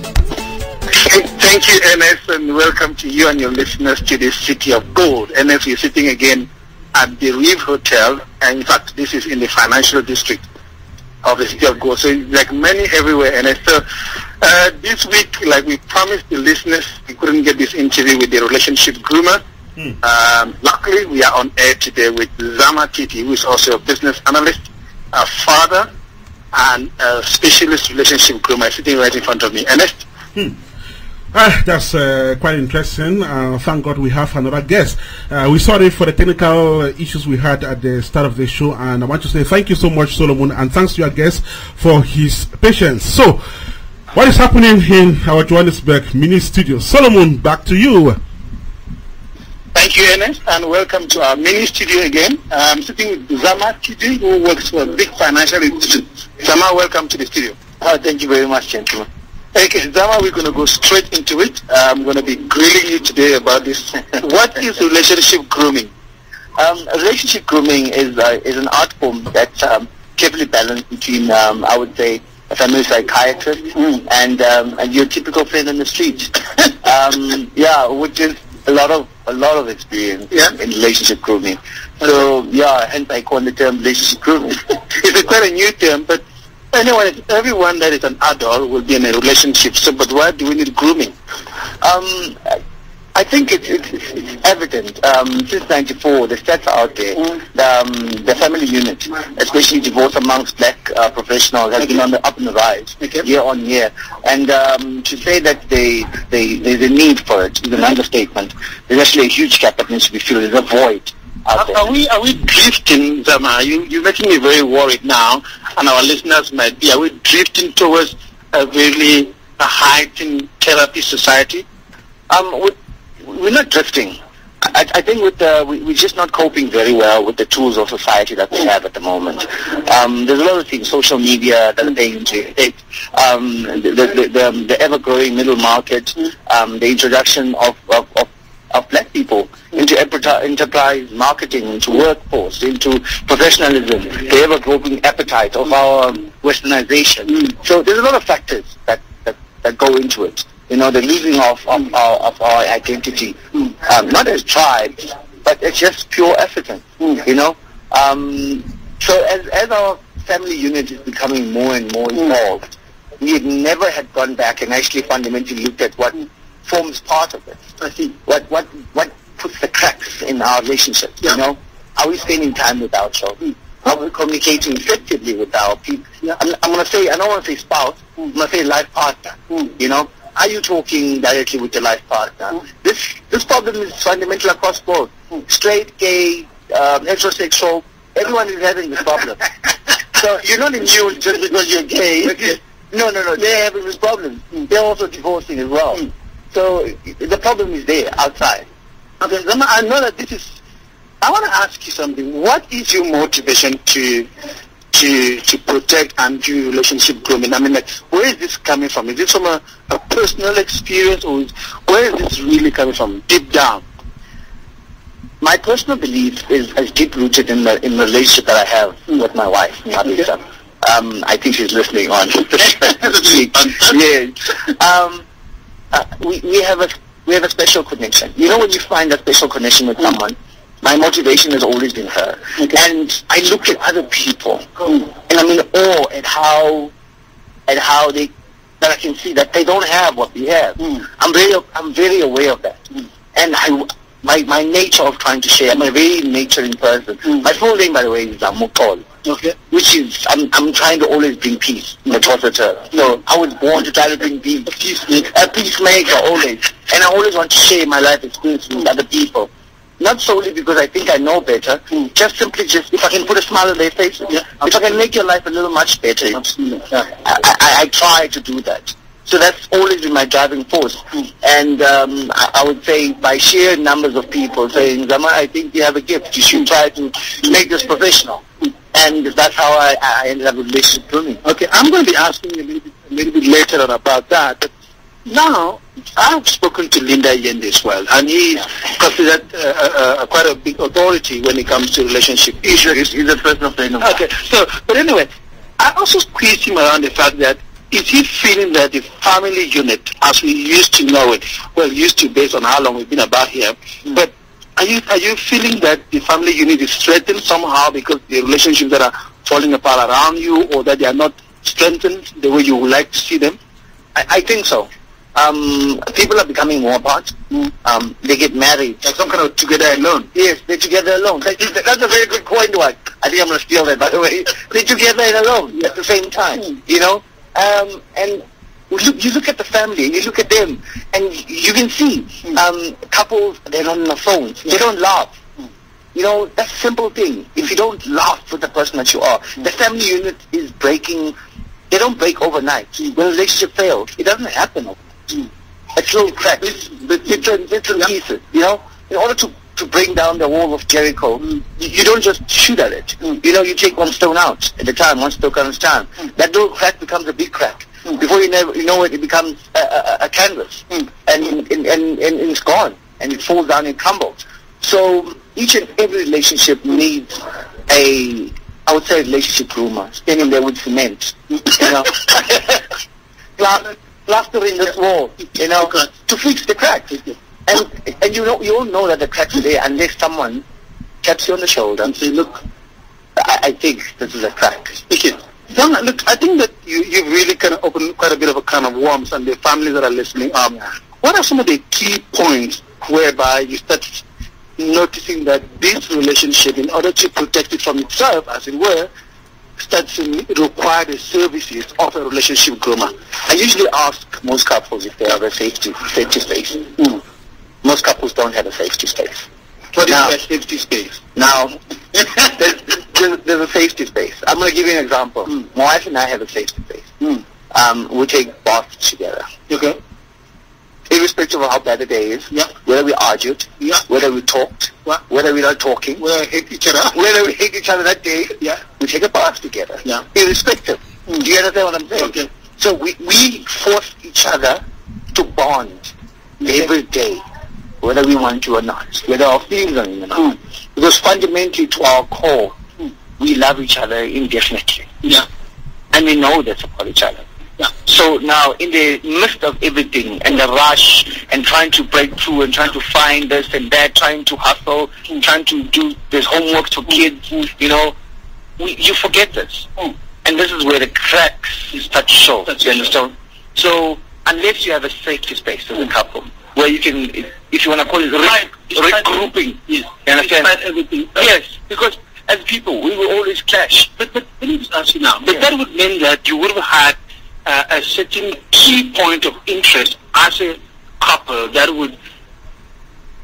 Thank you, Ernest, and welcome to you and your listeners to this City of Gold. Ernest, we're sitting again at the Reef Hotel, and in fact, this is in the financial district of the City of Gold. So it's like many everywhere, Ernest. So this week, like we promised the listeners, we couldn't get this interview with the relationship groomer. Luckily, we are on air today with Zama Titi, who is also a business analyst, a father, and a specialist relationship groomer, sitting right in front of me. Ernest? That's quite interesting. Thank God we have another guest. We're sorry for the technical issues we had at the start of the show, and I want to say thank you so much, Solomon, and thanks to your guest for his patience. So, what is happening in our Johannesburg mini studio? Solomon, back to you. Thank you, Ernest, and welcome to our mini studio again. I'm sitting with Zama Titi, who works for a big financial institution. Zama, welcome to the studio. Thank you very much, gentlemen. Okay, Zama, we're going to go straight into it. I'm going to be grilling you today about this. What is relationship grooming? Relationship grooming is an art form that's carefully balanced between, I would say, a family psychiatrist and your typical friend in the street. Which is a lot of experience in relationship grooming. So hence I call the term relationship grooming. It's quite a new term, but anyway, everyone that is an adult will be in a relationship. So, but why do we need grooming? I think it's evident. Since '94, the stats are out there. The family unit, especially divorce amongst black professionals, has been on the up and the rise year on year. And to say that there's a need for it is an understatement. There's actually a huge gap that needs to be filled. There's a void. Are we drifting, Zama? You're making me very worried now, and our listeners might be. Are we drifting towards a really heightened therapy society? We're not drifting. I think we're just not coping very well with the tools of society that we have at the moment. There's a lot of things, social media that are playing into it. The ever-growing middle market, the introduction of black people into enterprise marketing, into workforce, into professionalism, the ever-growing appetite of our westernization. So there's a lot of factors that go into it. You know, the losing of our identity, not as tribes, but it's just pure African. You know, so as our family unit is becoming more and more involved, we never had gone back and actually fundamentally looked at what forms part of it. I see what puts the cracks in our relationships. You know, are we spending time with our children? Are we communicating effectively with our people? I'm going to say, I don't want to say spouse. I'm going to say life partner. You know. Are you talking directly with your life partner? This problem is fundamental across board. Straight, gay, heterosexual, everyone is having this problem. So you're not immune just because you're gay. No, they're having this problem. They're also divorcing as well. So the problem is there, outside. Okay, Zama, I know that I want to ask you something. What is your motivation to protect and do relationship grooming? I mean, like, where is this coming from? Is it from a personal experience, or where is this really coming from, deep down? My personal belief is deep-rooted in the relationship that I have with my wife, Marisa. I think she's listening on. We have a special connection. You know, when you find a special connection with someone, my motivation has always been her. And I look at other people, and I'm in awe at how that I can see that they don't have what we have. I'm very aware of that. And my nature of trying to share, I'm a very nurturing person. My full name, by the way, is Mukol. Which is, I'm trying to always bring peace in the process. So I was born to try to bring peace, a peacemaker always. And I always want to share my life experience with other people. Not solely because I think I know better, just if I can put a smile on their face, if I can make your life a little much better, I try to do that. So that's always been my driving force. And I would say by sheer numbers of people saying, Zama, I think you have a gift, you should try to make this professional. And that's how I ended up with relationship grooming. Okay, I'm going to be asking you a little bit later on about that. But now, I've spoken to Linda Yende as well, and he's considered quite a big authority when it comes to relationship issues. He's a personal friend of mine. Okay, so, but anyway, I also squeezed him around the fact that is he feeling that the family unit, as we used to know it, well, used to based on how long we've been about here, but are you feeling that the family unit is threatened somehow because the relationships that are falling apart around you, or that they are not strengthened the way you would like to see them? I think so. People are becoming more apart. They get married. Like some kind of together alone. Yes, they're together alone. That's a very good point, Dwight. I think I'm going to steal that, by the way. They're together and alone at the same time, you know? And you look at the family, and you look at them, and you can see couples, they're not on the phones. They don't laugh. You know, that's a simple thing. If you don't laugh with the person that you are, the family unit is breaking. They don't break overnight. When a relationship fails, it doesn't happen overnight. It's little cracks, little pieces, you know? In order to bring down the wall of Jericho, you don't just shoot at it. You know, you take one stone out at a time, one stone at a time. That little crack becomes a big crack. Before you know it, it becomes a canvas, and it's gone, and it falls down and crumbles. So each and every relationship needs I would say, relationship groomer, standing there with cement, you know, plastering this wall, you know, to fix the cracks. And you all know that the cracks are there unless someone taps you on the shoulder and say, look, I think this is a crack. Look, I think that you've really kind of opened quite a bit of a kind of warmth, and the families that are listening. What are some of the key points whereby you start noticing that this relationship, in order to protect it from itself, as it were, starts to require the services of a relationship groomer? I usually ask most couples if they have a safety space. Most couples don't have a safety space. What is a safety space? Now, there's a safety space. I'm going to give you an example. My wife and I have a safety space. We take baths together. Okay. Irrespective of how bad the day is, whether we argued, whether we talked, whether we're not talking, whether we hate each other, that day, we take a bath together. Irrespective. Do you understand what I'm saying? Okay. So we force each other to bond every day, whether we want to or not, whether our feelings are in or not. Because fundamentally, to our core, we love each other indefinitely. And we know this about each other. So now, in the midst of everything and the rush and trying to break through and trying to find this and that, trying to hustle, trying to do this homework for kids, you know, you forget this. And this is where the cracks start to show. You understand? So unless you have a safety space as a couple, where you can, if you want to call it regrouping, you understand? Everything. Yes, because as people, we will always clash. But let me just ask you now. But that would mean that you would have had a certain key point of interest as a couple that would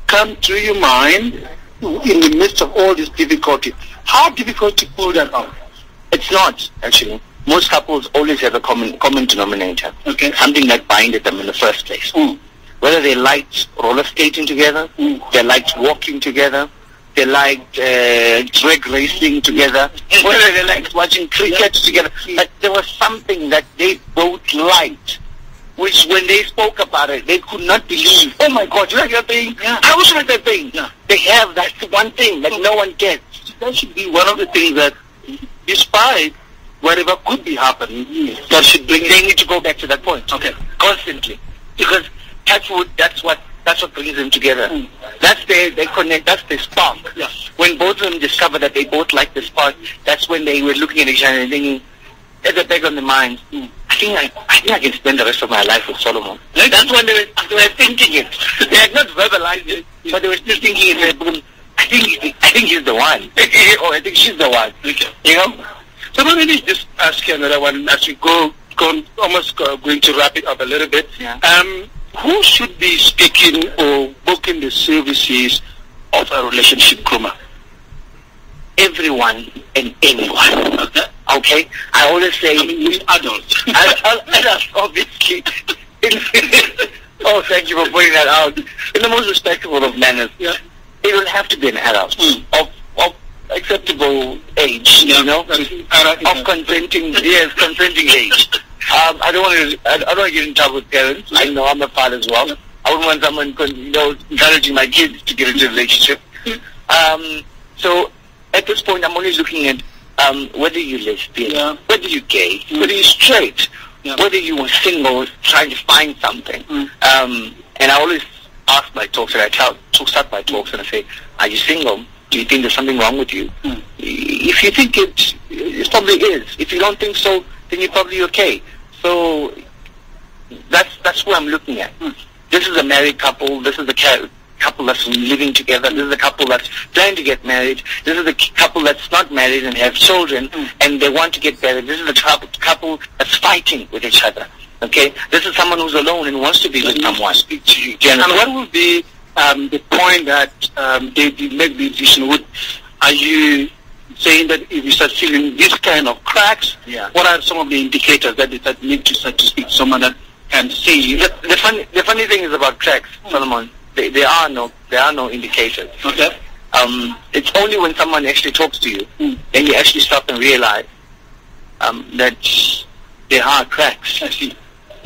come to your mind in the midst of all this difficulty. How difficult to pull that out? It's not, actually. Most couples always have a common denominator. Okay. Something that binded them in the first place. Whether they liked roller skating together, they liked walking together, they liked drag racing together, whether they liked watching cricket together. But there was something that they both liked, which when they spoke about it, they could not believe. Oh my God, you like that thing? I also like that thing. They have that one thing that no one gets. That should be one of the things that, despite whatever could be happening, that should bring. They need to go back to that point. Okay. Constantly, because that's what brings them together. That's they connect. That's the spark. When both of them discover that they both like the spark, that's when they were looking at each other and thinking, at the back of the mind, I think I can spend the rest of my life with Solomon. That's when they were thinking it. They had not verbalized it, but they were still thinking it. I think he's the one, or I think she's the one. You know. So let me just ask you another one as we go almost going to wrap it up a little bit. Who should be speaking or booking the services of a relationship groomer? Everyone and anyone. Okay? I always say... we adults. Adults, obviously. Oh, thank you for pointing that out. In the most respectable of manners. It will have to be an adult of acceptable age, you know, of consenting age. I don't want to get in trouble with parents. I know I'm a father as well. I wouldn't want someone, encouraging my kids to get into a relationship. So at this point, I'm only looking at whether you're lesbian, whether you're gay, whether you're straight, whether you were single, trying to find something. And I always ask my talks, and start my talks, and I say, are you single? Do you think there's something wrong with you? If you think it probably is. If you don't think so, then you're probably okay. So that's what I'm looking at. This is a married couple. This is a couple that's living together. This is a couple that's planning to get married. This is a couple that's not married and have children, and they want to get married. This is a couple that's fighting with each other. Okay, this is someone who's alone and wants to be with someone. Speak to you. And what would be the point that they make the decision? Are you saying that if you start feeling this kind of cracks, what are some of the indicators that need to start to speak to someone that can see? The funny thing is about cracks, Solomon. There are no indicators. Okay. It's only when someone actually talks to you, then you actually stop and realize that there are cracks. I see.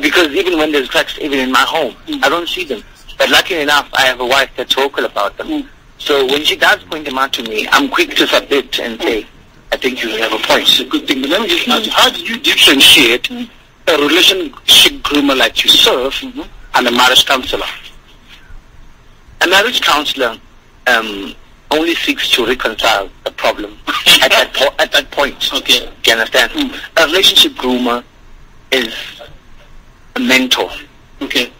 Because even when there's cracks, even in my home, I don't see them. But luckily enough, I have a wife that's vocal about them. So when she does point them out to me, I'm quick to submit and say, I think you have a point. It's a good thing. But let me just ask you, how do you differentiate a relationship groomer like you serve and a marriage counselor? A marriage counselor only seeks to reconcile the problem at that point. Okay. Do you understand? A relationship groomer is a mentor. Okay.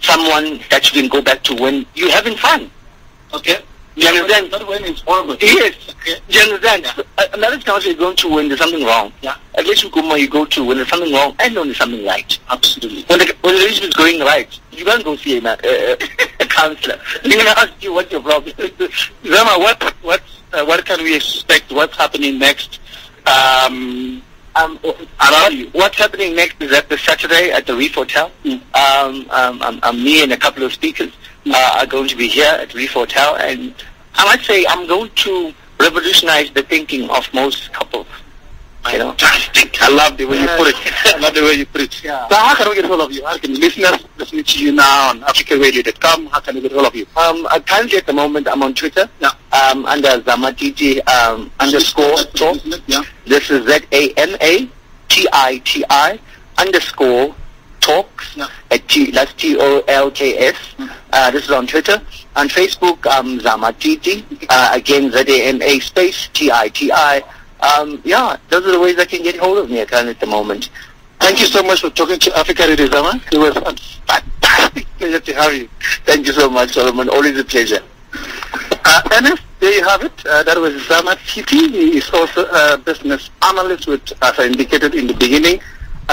Someone that you can go back to when you're having fun. Okay. Do you understand? Not when it's horrible. Yes. Okay. Do you understand? A marriage counselor you go to when there's something wrong. Yeah. A relationship groomer you go to when there's something wrong and when there's something right. Absolutely. When the relationship is going right, you can't go see a counselor. They're going to ask you what's your problem. Zama, what can we expect? What's happening next? Around you. What's happening next is at the Saturday at the Reef Hotel. Me and a couple of speakers are going to be here at Reef Hotel, and I might say I'm going to revolutionize the thinking of most couples. Fantastic. I love the way you put it. I love the way you put it. Yeah. So how can we get hold of you? How can listeners listen to you now on africaradio.com? How can we get hold of you? Currently at the moment I'm on Twitter. Under Zamatiti underscore talk. Yeah. This is ZAMATITI underscore talks. That's TOLKS. This is on Twitter. On Facebook, Zamatiti. Again, ZAMA space TITI. Those are the ways I can get hold of me at the moment. Thank you so much for talking to Africa Radio, Zama. It was a fantastic pleasure to have you. Thank you so much, Solomon. Always a pleasure. Ernest, there you have it. That was Zama Titi. He is also a business analyst with, as I indicated in the beginning,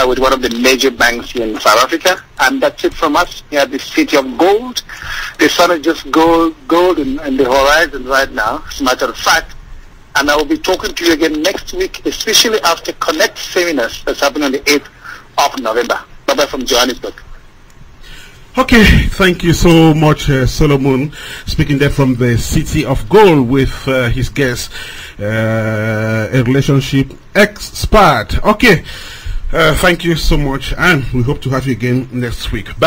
with one of the major banks here in South Africa. And that's it from us here at the City of Gold. The sun is just golden in the horizon right now, as a matter of fact. And I will be talking to you again next week, especially after Connect seminars that's happening on the 8th of November. Bye-bye from Johannesburg. Okay, thank you so much, Solomon, speaking there from the City of Gold with his guest, a relationship expert. Okay, thank you so much, and we hope to have you again next week. Back